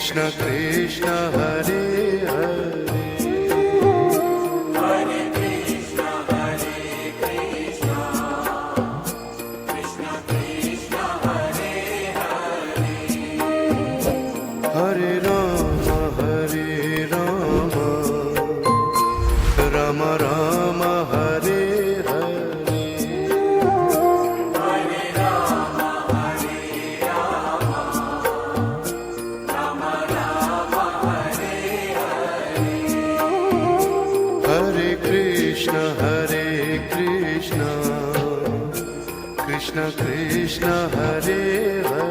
Krishna Krishna Hare Hare Hare Ram Ram Ram Hare Hare Hare Krishna Krishna Krishna Hare Hare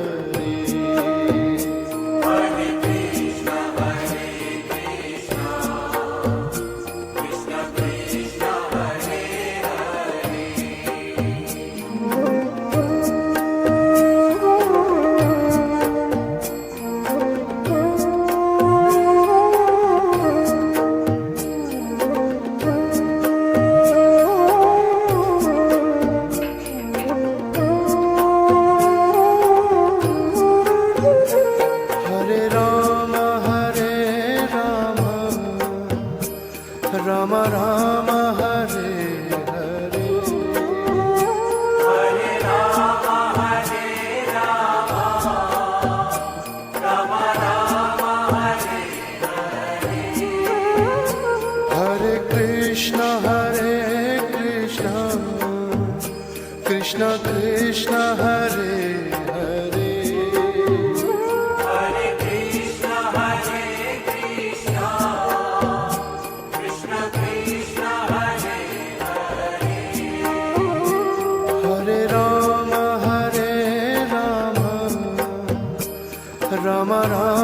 Ram Ram Hare Hare Hare Ram Hare Ram Ram Ram Hare Hare Hare Krishna Krishna Krishna Hare Hare Hare Krishna Krishna Krishna Hare Hare Hare Ram Ram Ram